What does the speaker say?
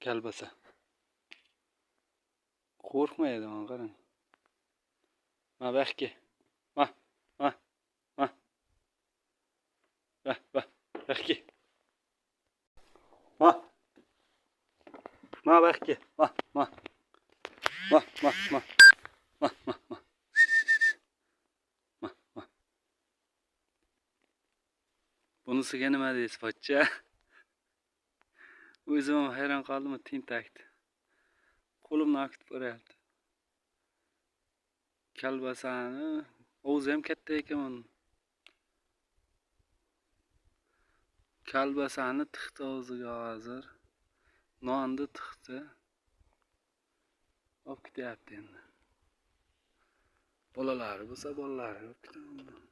kalbasa. Qo'rqmaydi, mana qarang. Ma baxki. Ma. Baxki. Ma baxki. Ma. Bunisiga nima deysiz, pochcha? O'zim ham hayron qoldim, tentakdi. Qo'limni akitib ko'ryapti. Kalbasani o'zi ham katta ekan. Kalbasani tiqdi o'ziga hozir. Nonni tiqdi. Olib ketyapti endi. Bolalari bo'lsa bolalari olib ketaman.